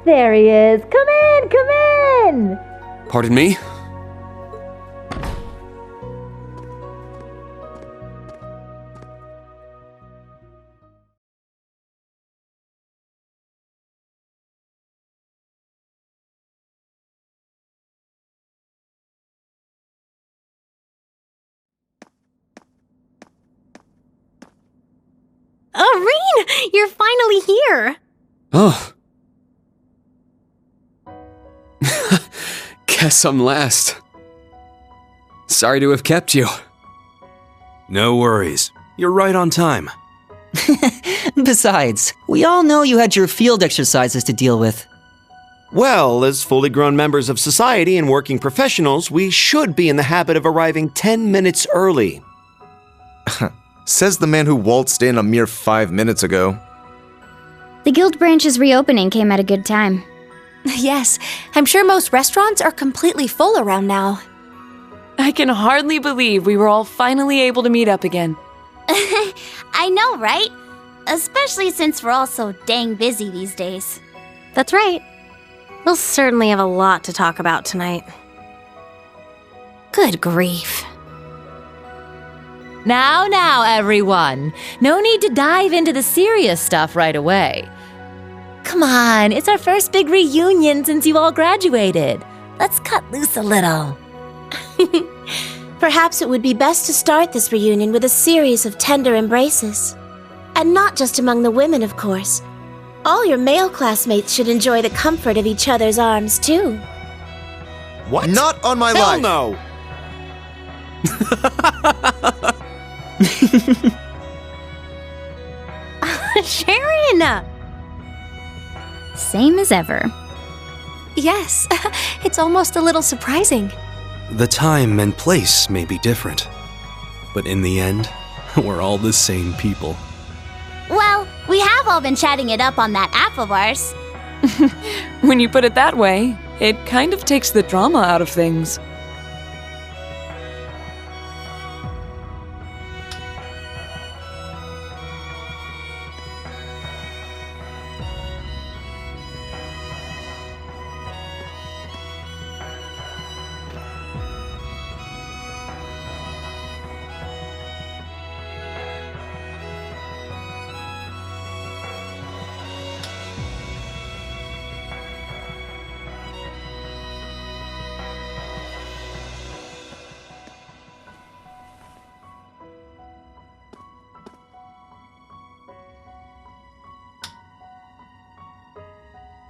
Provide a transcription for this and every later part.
There he is. Come in, come in! Pardon me? Oh, Rean! You're finally here! Oh. Guess I'm last. Sorry to have kept you. No worries. You're right on time. Besides, we all know you had your field exercises to deal with. Well, as fully grown members of society and working professionals, we should be in the habit of arriving 10 minutes early. Says the man who waltzed in a mere 5 minutes ago. The guild branch's reopening came at a good time. Yes, I'm sure most restaurants are completely full around now. I can hardly believe we were all finally able to meet up again. I know, right? Especially since we're all so dang busy these days. That's right. We'll certainly have a lot to talk about tonight. Good grief. Now, everyone. No need to dive into the serious stuff right away. Come on, it's our first big reunion since you all graduated. Let's cut loose a little. Perhaps it would be best to start this reunion with a series of tender embraces. And not just among the women, of course. All your male classmates should enjoy the comfort of each other's arms, too. What? Not on my Hell life! no! Sharon! Same as ever. Yes, it's almost a little surprising. The time and place may be different, but in the end, we're all the same people. Well, we have all been chatting it up on that app of ours. When you put it that way, it kind of takes the drama out of things.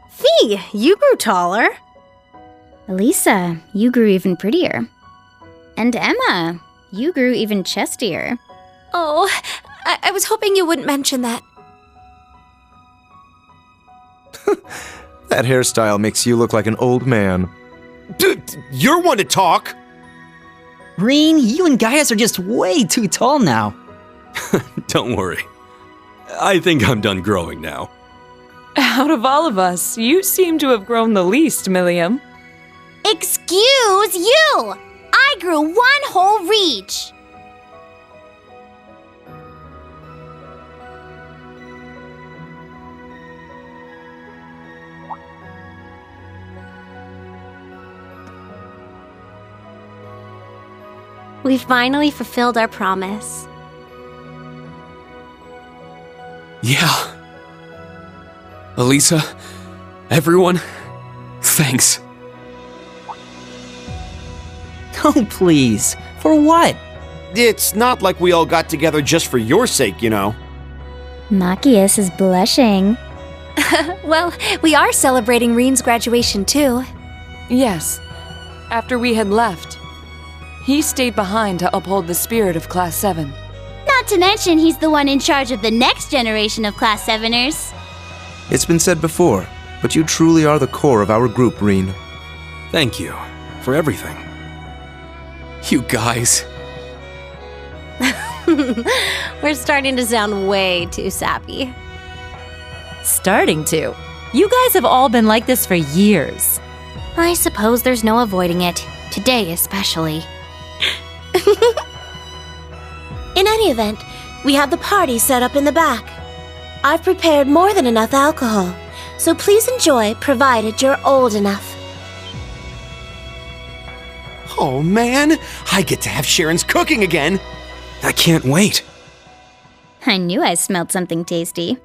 Fee, you grew taller. Elisa, you grew even prettier. And Emma, you grew even chestier. Oh, I was hoping you wouldn't mention that. That hairstyle makes you look like an old man. You're one to talk! Rean, you and Gaius are just way too tall now. Don't worry. I think I'm done growing now. Out of all of us, you seem to have grown the least, Milliam. Excuse you! I grew one whole reach! We finally fulfilled our promise. Yeah. Elisa, everyone, thanks. Oh, please. For what? It's not like we all got together just for your sake, you know. Machias is blushing. Well, we are celebrating Rean's graduation too. Yes. After we had left, he stayed behind to uphold the spirit of Class VII. Not to mention he's the one in charge of the next generation of Class 7ers. It's been said before, but you truly are the core of our group, Rean. Thank you for everything. You guys. We're starting to sound way too sappy. Starting to. You guys have all been like this for years. I suppose there's no avoiding it. Today especially. In any event, we have the party set up in the back. I've prepared more than enough alcohol. so please enjoy provided you're old enough. Oh man, I get to have Sharon's cooking again. I can't wait. I knew I smelled something tasty.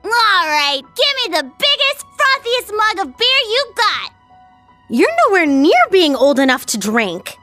All right, give me the biggest, frothiest mug of beer you got. You're nowhere near being old enough to drink.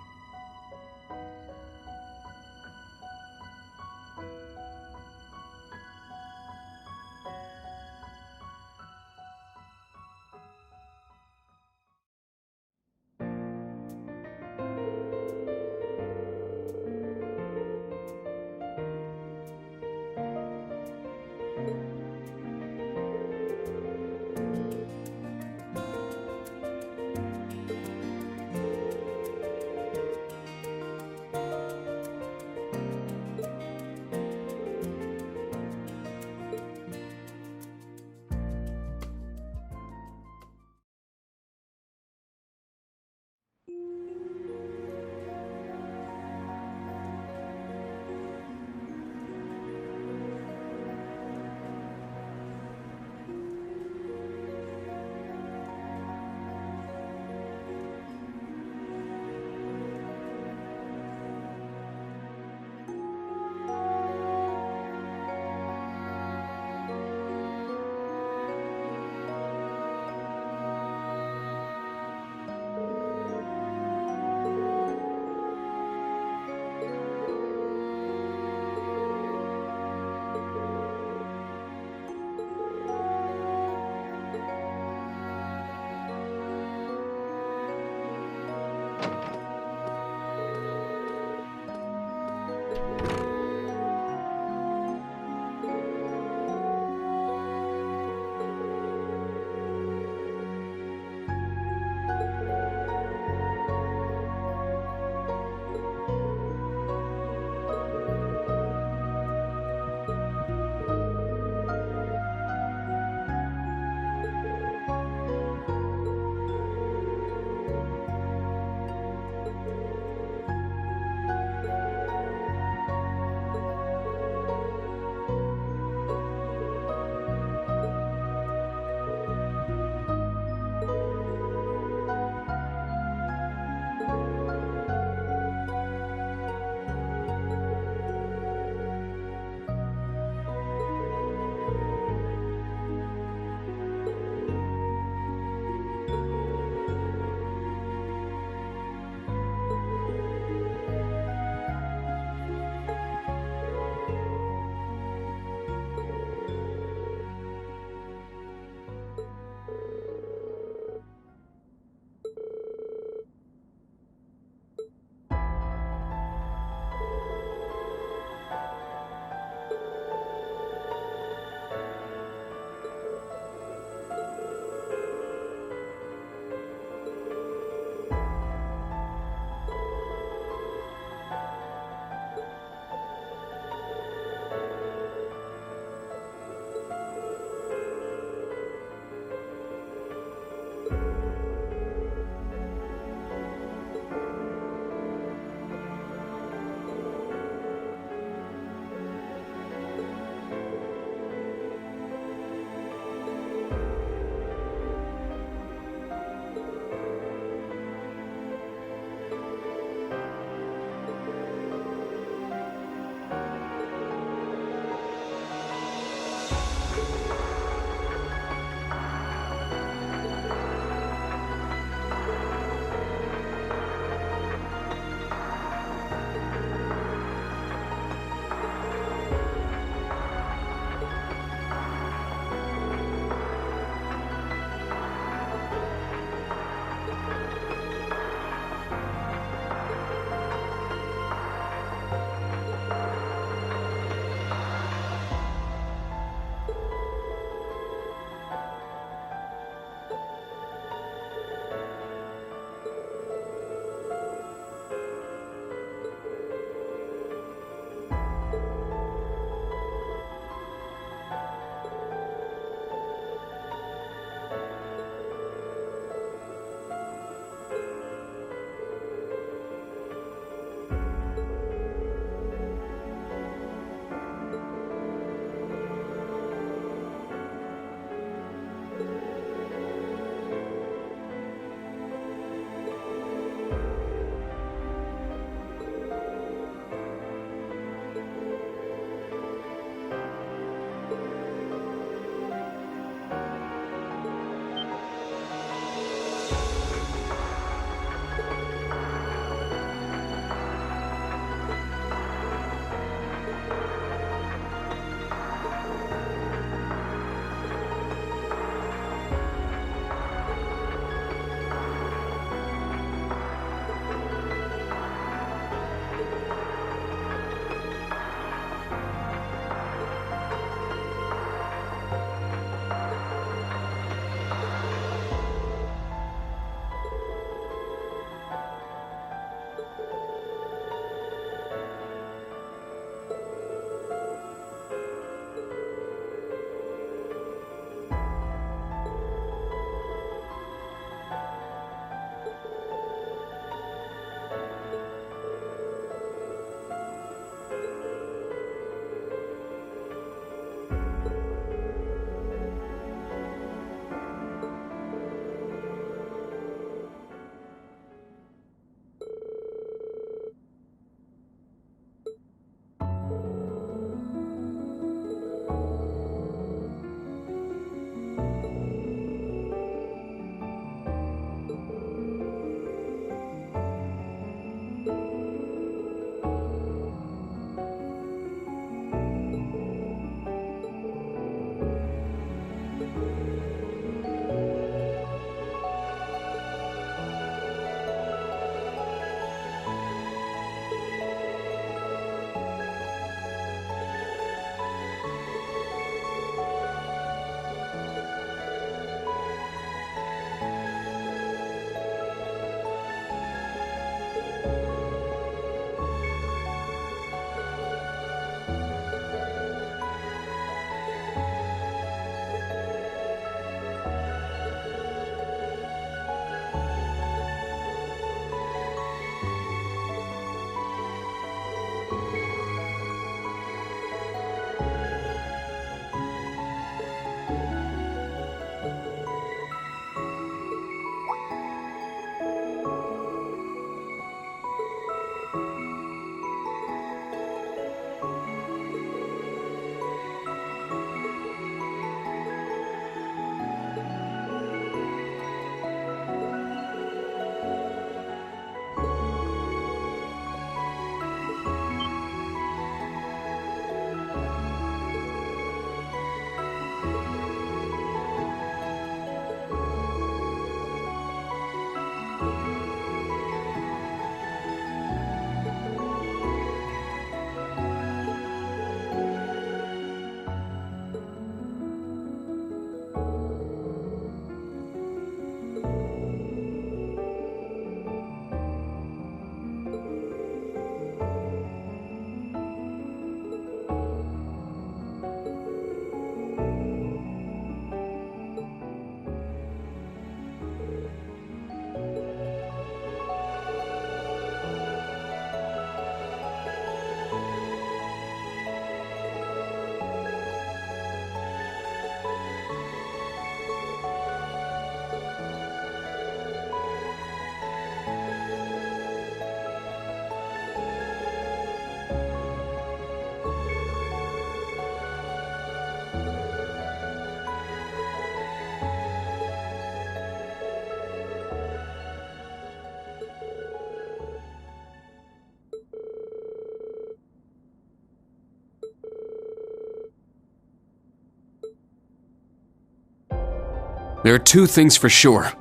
There are two things for sure.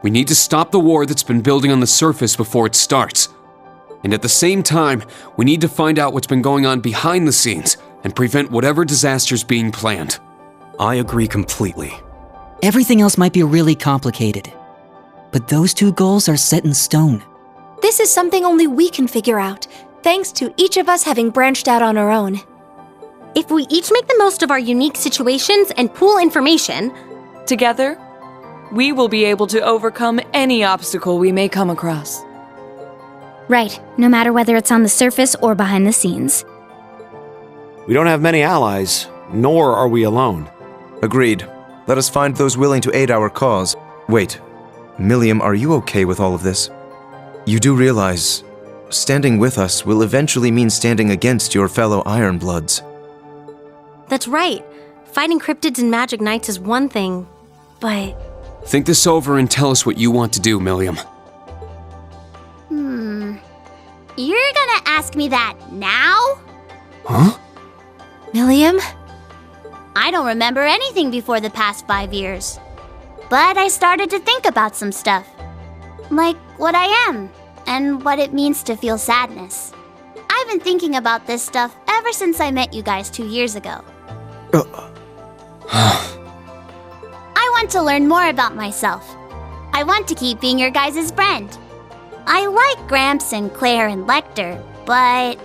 We need to stop the war that's been building on the surface before it starts. And at the same time, we need to find out what's been going on behind the scenes and prevent whatever disaster's being planned. I agree completely. Everything else might be really complicated, but those two goals are set in stone. This is something only we can figure out, thanks to each of us having branched out on our own. If we each make the most of our unique situations and pool information, Together, we will be able to overcome any obstacle we may come across. Right, no matter whether it's on the surface or behind the scenes. We don't have many allies, nor are we alone. Agreed. Let us find those willing to aid our cause. Wait, Milliam, are you okay with all of this? You do realize, standing with us will eventually mean standing against your fellow Ironbloods. that's right. Fighting cryptids and magic knights is one thing, but Think this over and tell us what you want to do, Milliam. You're gonna ask me that now? Huh? Milliam? I don't remember anything before the past 5 years. But I started to think about some stuff. Like what I am, and what it means to feel sadness. I've been thinking about this stuff ever since I met you guys 2 years ago. I want to learn more about myself. I want to keep being your guys' friend. I like Gramps and Claire and Lecter, but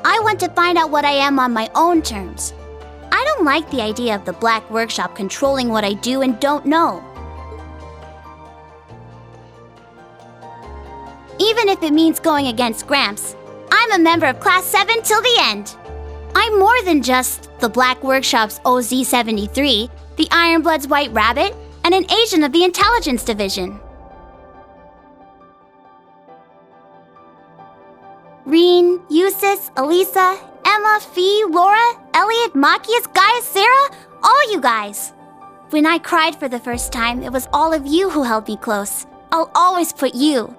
I want to find out what I am on my own terms. I don't like the idea of the Black Workshop controlling what I do and don't know. Even if it means going against Gramps, I'm a member of Class 7 till the end. I'm more than just the Black Workshop's OZ-73, the Ironblood's White Rabbit, and an agent of the Intelligence Division. Rean, Eustace, Elisa, Emma, Fee, Laura, Elliot, Machias, Gaius, Sarah, all you guys. When I cried for the first time, it was all of you who held me close. I'll always put you,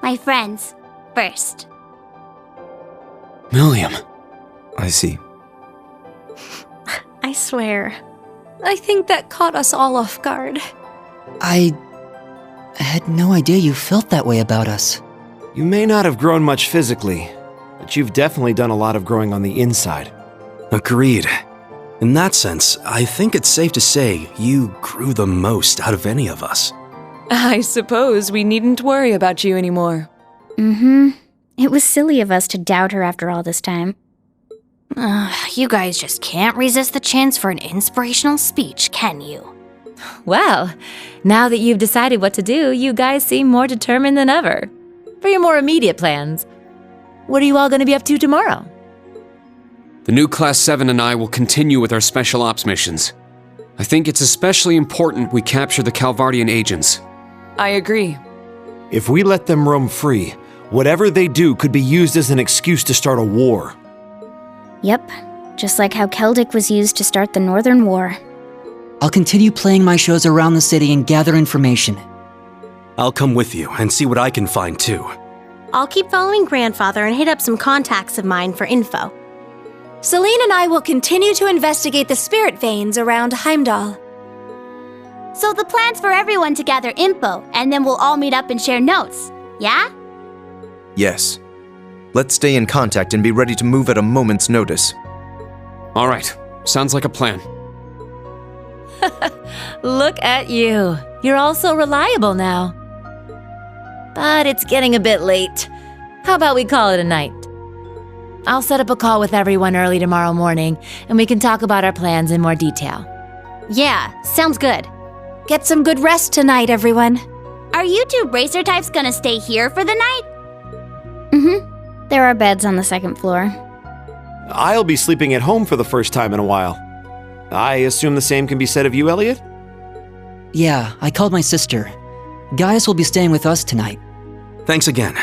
my friends, first. Milliam. I see. I swear. I think that caught us all off guard. I had no idea you felt that way about us. You may not have grown much physically, but you've definitely done a lot of growing on the inside. Agreed. In that sense, I think it's safe to say you grew the most out of any of us. I suppose we needn't worry about you anymore. It was silly of us to doubt her after all this time. You guys just can't resist the chance for an inspirational speech, can you? Well, now that you've decided what to do, you guys seem more determined than ever. For your more immediate plans, what are you all going to be up to tomorrow? The new Class 7 and I will continue with our special ops missions. I think it's especially important we capture the Calvardian agents. I agree. If we let them roam free, whatever they do could be used as an excuse to start a war. Yep, just like how Celtic was used to start the Northern War. I'll continue playing my shows around the city and gather information. I'll come with you and see what I can find too. I'll keep following Grandfather and hit up some contacts of mine for info. Celine and I will continue to investigate the spirit veins around Heimdall. So the plan's for everyone to gather info, and then we'll all meet up and share notes, yeah? Yes. Let's stay in contact and be ready to move at a moment's notice. All right, sounds like a plan. Look at you. You're all so reliable now. But it's getting a bit late. How about we call it a night? I'll set up a call with everyone early tomorrow morning, and we can talk about our plans in more detail. Yeah, sounds good. Get some good rest tonight, everyone. Are you two bracer types gonna stay here for the night? There are beds on the second floor. I'll be sleeping at home for the first time in a while. I assume the same can be said of you, Elliot? Yeah, I called my sister. Gaius will be staying with us tonight. Thanks again.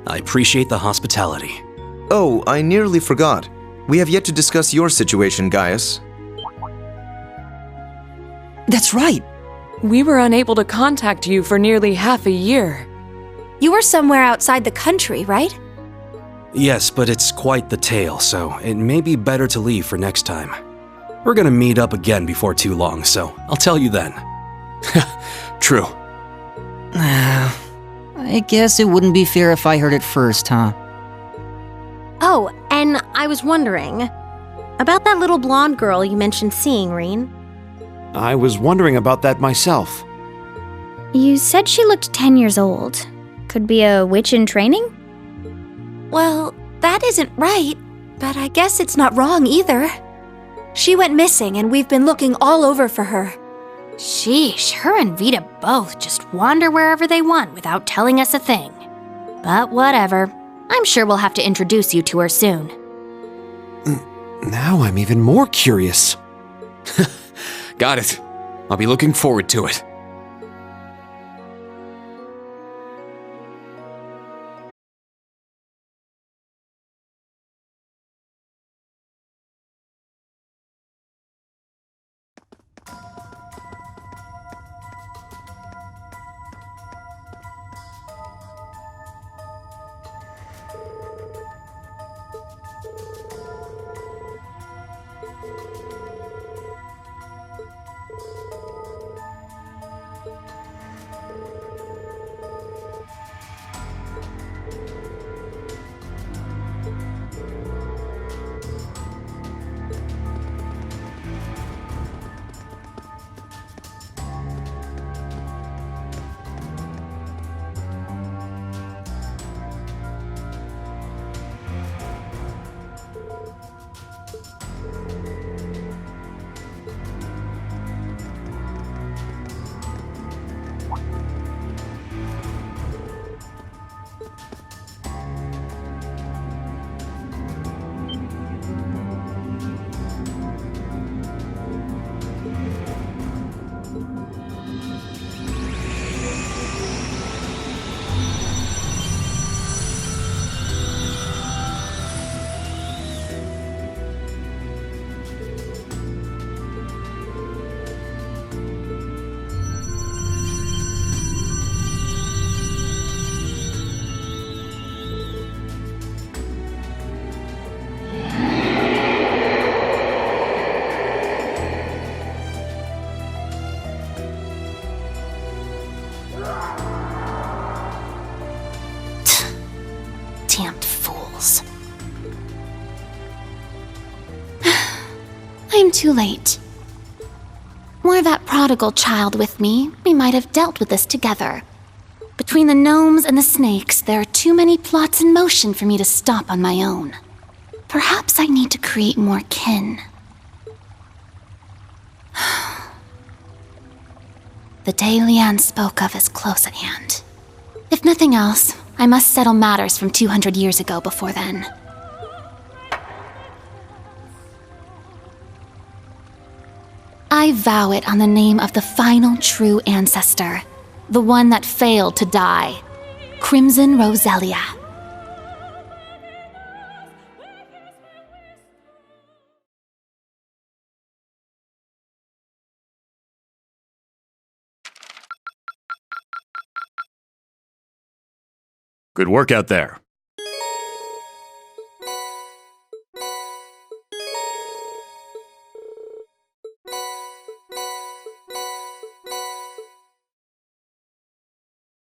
I appreciate the hospitality. Oh, I nearly forgot. We have yet to discuss your situation, Gaius. That's right. We were unable to contact you for nearly half a year. You were somewhere outside the country, right? Yes, but it's quite the tale, so it may be better to leave for next time. We're gonna meet up again before too long, so I'll tell you then. True. I guess it wouldn't be fair if I heard it first, huh? Oh, and I was wondering about that little blonde girl you mentioned seeing, Rean. I was wondering about that myself. You said she looked 10 years old. Could be a witch in training? Well, that isn't right, but I guess it's not wrong either. She went missing and we've been looking all over for her. Sheesh, her and Vita both just wander wherever they want without telling us a thing. But whatever. I'm sure we'll have to introduce you to her soon. Now I'm even more curious. Got it. I'll be looking forward to it. Damned fools. I'm too late. Were that prodigal child with me, we might have dealt with this together. Between the gnomes and the snakes, there are too many plots in motion for me to stop on my own. Perhaps I need to create more kin. The day Leanne spoke of is close at hand. If nothing else, I must settle matters from 200 years ago before then. I vow it on the name of the final true ancestor, the one that failed to die, Crimson Roselia. Good work out there.